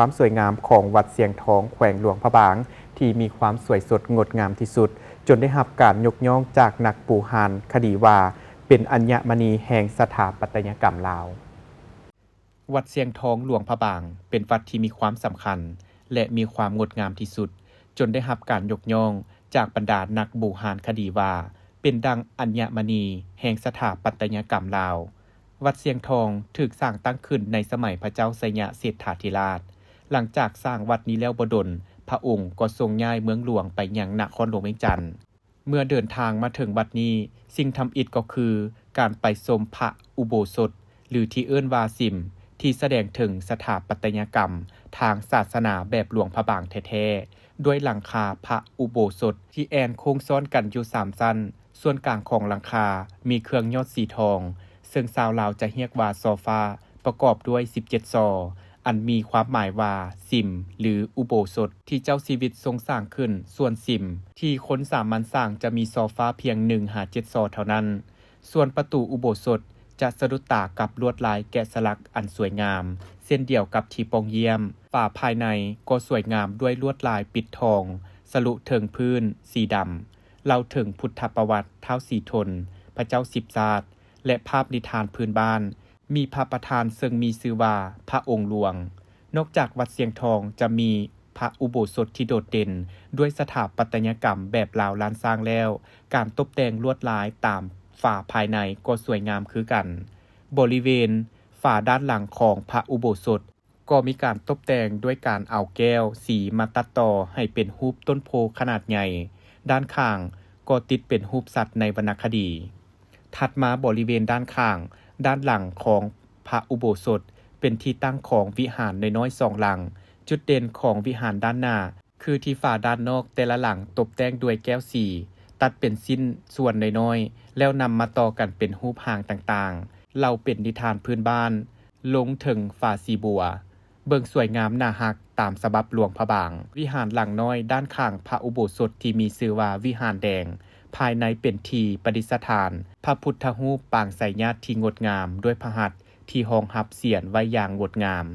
ความสวยงามของวัดเสียงทองแขวงหลวงพระบางที่มีความสวยสดงดงามที่สุดจนได้รับการยกย่องจากนักปูหานคดีว่าเป็นอัญมณีแห่งสถาปัตยกรรมลาววัดเสียงทองหลวงพระบางเป็นวัดที่มีความสำคัญและมีความงดงามที่สุดจนได้รับการยกย่องจากบรรดานักบูหานคดีว่าเป็นดังอัญมณีแห่งสถาปัตยกรรมลาววัดเสียงทองถูกสร้างตั้งขึ้นในสมัยพระเจ้าไสยเศรษฐาธิราชหลังจากสร้างวัดนี้แล้วบ่ดลพระองค์ก็ทรงย้ายเมืองหลวงไปยังนครหลวงเวียงจันทน์เมื่อเดินทางมาถึงวัดนี้สิ่งทำอิฐก็คือการไปชมพระอุโบสถหรือที่เอิ้นว่าสิมที่แสดงถึงสถาปัตยกรรมทางศาสนาแบบหลวงพระบางแท้ๆด้วยหลังคาพระอุโบสถที่แอนโค้งซ้อนกันอยู่3ชั้นส่วนกลางของหลังคามีเครื่องยอดสีทองซึ่งชาวลาวจะเรียกว่าซอฟ้าประกอบด้วย17ซออันมีความหมายว่าสิมหรืออุโบสถที่เจ้าชีวิตทรงสร้างขึ้นส่วนสิมที่คนสามัญสร้างจะมีซอฟ้าเพียง1-7ซอเท่านั้นส่วนประตูอุโบสถจะสะดุดตากับลวดลายแกะสลักอันสวยงามเช่นเดียวกับที่ปองเยี่ยมฝาภายในก็สวยงามด้วยลวดลายปิดทองสลุเถิงพื้นสีดำเล่าถึงพุทธประวัติท้าวสีทนพระเจ้าสิบศาสตร์และภาพนิทานพื้นบ้านมีพระประธานซึ่งมีชื่อว่าพระองค์หลวงนอกจากวัดเสียงทองจะมีพระอุโบสถที่โดดเด่นด้วยสถาปัตยกรรมแบบลาวล้านสร้างแล้วการตกแต่งลวดลายตามฝาภายในก็สวยงามคือกันบริเวณฝาด้านหลังของพระอุโบสถก็มีการตกแต่งด้วยการเอาแก้วสีมาตัดต่อให้เป็นรูปต้นโพขนาดใหญ่ด้านข้างก็ติดเป็นรูปสัตว์ในวรรณคดีถัดมาบริเวณด้านข้างด้านหลังของพระอุโบสถเป็นที่ตั้งของวิหารน้อยๆ2หลังจุดเด่นของวิหารด้านหน้าคือที่ฝาด้านนอกแต่ละหลังตกแต่งด้วยแก้วสีตัดเป็นสิ้นส่วนน้อยๆแล้วนำมาต่อกันเป็นรูปหางต่างๆเราเป็นนิทานพื้นบ้านลงถึงฝาสีบัวเบิ่งสวยงามน่าฮักตามฉบับหลวงพระบางวิหารหลังน้อยด้านข้างพระอุโบสถที่มีชื่อว่าวิหารแดงภายในเป็นที่ประดิษฐานพระพุทธรูปปางไสยญาติที่งดงามด้วยพระหัตถ์ที่รองรับเสียรไว้อย่างงดงาม